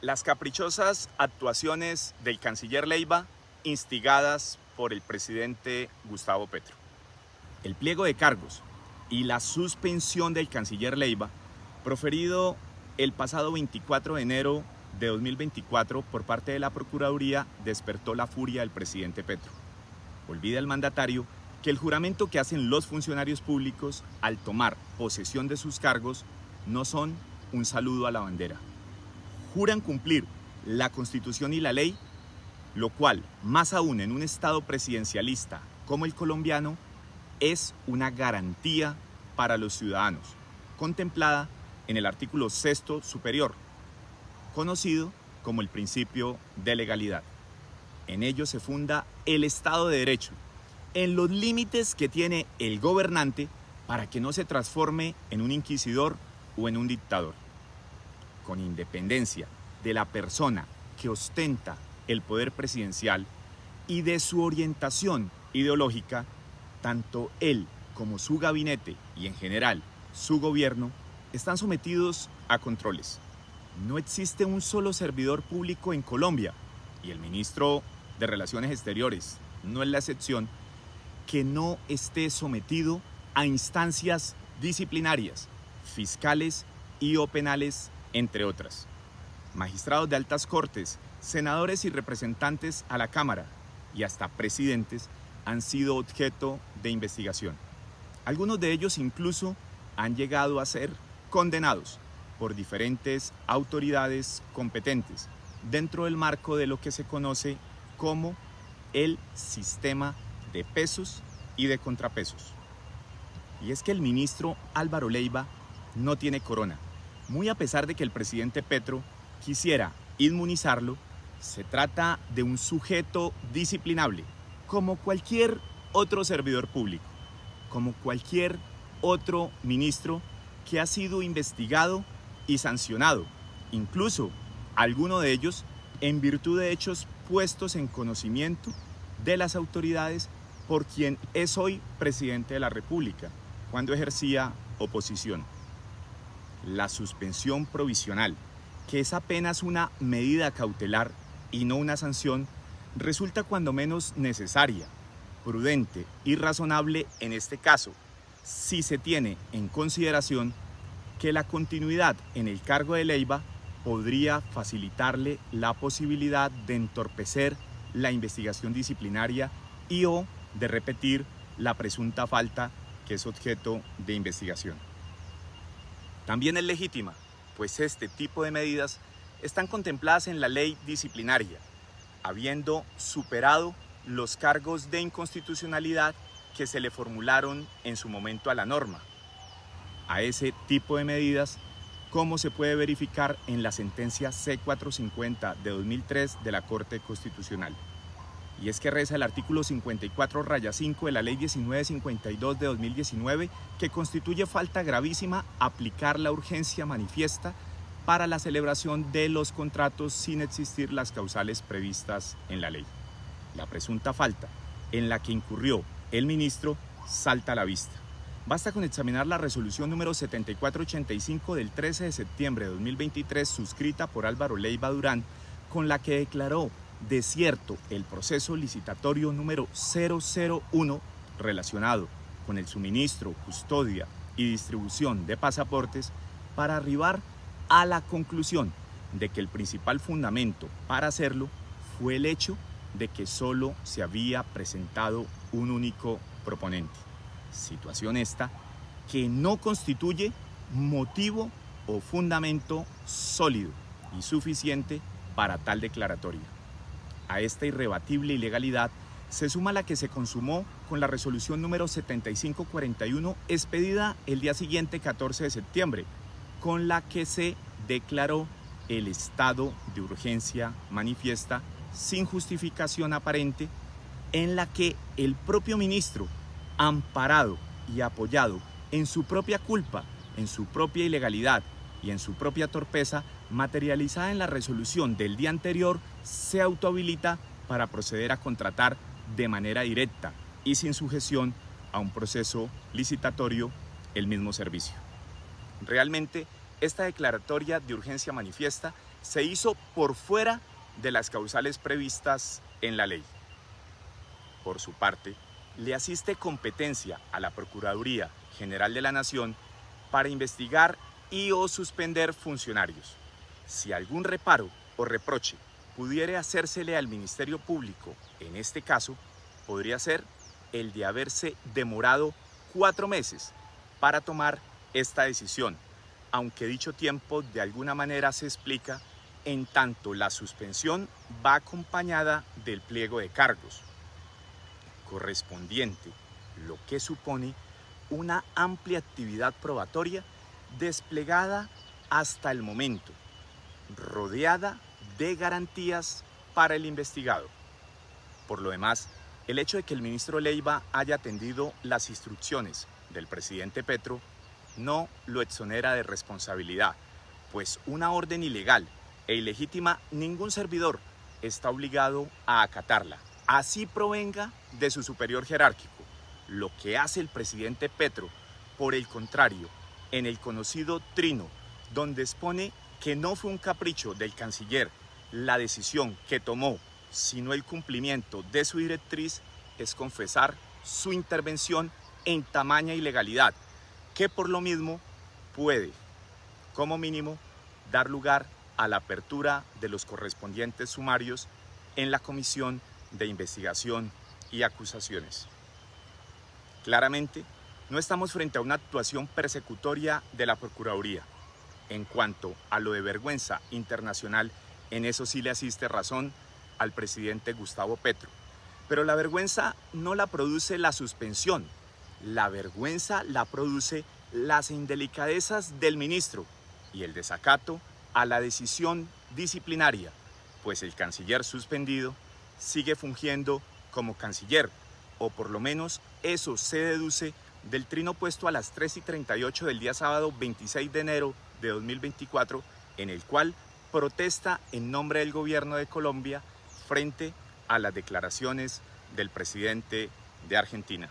Las caprichosas actuaciones del canciller Leiva instigadas por el presidente Gustavo Petro. El pliego de cargos y la suspensión del canciller Leiva, proferido el pasado 24 de enero de 2024 por parte de la Procuraduría, despertó la furia del presidente Petro. Olvida el mandatario que el juramento que hacen los funcionarios públicos al tomar posesión de sus cargos no son un saludo a la bandera. Juran cumplir la Constitución y la ley, lo cual, más aún en un estado presidencialista como el colombiano, es una garantía para los ciudadanos, contemplada en el artículo 6º superior, conocido como el principio de legalidad. En ello se funda el Estado de Derecho, en los límites que tiene el gobernante para que no se transforme en un inquisidor o en un dictador. Con independencia de la persona que ostenta el poder presidencial y de su orientación ideológica, tanto él como su gabinete y en general su gobierno están sometidos a controles. No existe un solo servidor público en Colombia, y el ministro de Relaciones Exteriores no es la excepción, que no esté sometido a instancias disciplinarias, fiscales y o penales, entre otras. Magistrados de altas cortes, senadores y representantes a la Cámara y hasta presidentes han sido objeto de investigación. Algunos de ellos incluso han llegado a ser condenados por diferentes autoridades competentes dentro del marco de lo que se conoce como el sistema de pesos y de contrapesos. Y es que el ministro Álvaro Leiva no tiene corona. Muy a pesar de que el presidente Petro quisiera inmunizarlo, se trata de un sujeto disciplinable, como cualquier otro servidor público, como cualquier otro ministro que ha sido investigado y sancionado, incluso alguno de ellos en virtud de hechos puestos en conocimiento de las autoridades por quien es hoy presidente de la República, cuando ejercía oposición. La suspensión provisional, que es apenas una medida cautelar y no una sanción, resulta cuando menos necesaria, prudente y razonable en este caso, si se tiene en consideración que la continuidad en el cargo de Leiva podría facilitarle la posibilidad de entorpecer la investigación disciplinaria y o de repetir la presunta falta que es objeto de investigación. También es legítima, pues este tipo de medidas están contempladas en la ley disciplinaria, habiendo superado los cargos de inconstitucionalidad que se le formularon en su momento a la norma. A ese tipo de medidas, como se puede verificar en la sentencia C450 de 2003 de la Corte Constitucional. Y es que reza el artículo 54-5 de la Ley 1952 de 2019, que constituye falta gravísima aplicar la urgencia manifiesta para la celebración de los contratos sin existir las causales previstas en la ley. La presunta falta en la que incurrió el ministro salta a la vista. Basta con examinar la resolución número 7485 del 13 de septiembre de 2023, suscrita por Álvaro Leiva Durán, con la que declaró desierto el proceso licitatorio número 001 relacionado con el suministro, custodia y distribución de pasaportes, para arribar a la conclusión de que el principal fundamento para hacerlo fue el hecho de que solo se había presentado un único proponente. Situación esta que no constituye motivo o fundamento sólido y suficiente para tal declaratoria. A esta irrebatible ilegalidad se suma la que se consumó con la resolución número 7541 expedida el día siguiente, 14 de septiembre, con la que se declaró el estado de urgencia manifiesta sin justificación aparente, en la que el propio ministro, amparado y apoyado en su propia culpa, en su propia ilegalidad y en su propia torpeza, materializada en la resolución del día anterior, se autohabilita para proceder a contratar de manera directa y sin sujeción a un proceso licitatorio el mismo servicio. Realmente, esta declaratoria de urgencia manifiesta se hizo por fuera de las causales previstas en la ley. Por su parte, le asiste competencia a la Procuraduría General de la Nación para investigar y o suspender funcionarios. Si algún reparo o reproche pudiera hacérsele al Ministerio Público, en este caso, podría ser el de haberse demorado 4 meses para tomar esta decisión, aunque dicho tiempo de alguna manera se explica en tanto la suspensión va acompañada del pliego de cargos correspondiente, lo que supone una amplia actividad probatoria desplegada hasta el momento, rodeada de garantías para el investigado. Por lo demás, el hecho de que el ministro Leiva haya atendido las instrucciones del presidente Petro no lo exonera de responsabilidad, pues una orden ilegal e ilegítima ningún servidor está obligado a acatarla, así provenga de su superior jerárquico. Lo que hace el presidente Petro, por el contrario, en el conocido trino, donde expone que no fue un capricho del canciller la decisión que tomó, sino el cumplimiento de su directriz, es confesar su intervención en tamaña ilegalidad, que por lo mismo puede, como mínimo, dar lugar a la apertura de los correspondientes sumarios en la Comisión de Investigación y Acusaciones. Claramente, no estamos frente a una actuación persecutoria de la Procuraduría. En cuanto a lo de vergüenza internacional, en eso sí le asiste razón al presidente Gustavo Petro. Pero la vergüenza no la produce la suspensión, la vergüenza la produce las indelicadezas del ministro y el desacato a la decisión disciplinaria, pues el canciller suspendido sigue fungiendo como canciller, o por lo menos eso se deduce del trino puesto a las 3:38 del día sábado 26 de enero de 2024, en el cual protesta en nombre del gobierno de Colombia frente a las declaraciones del presidente de Argentina.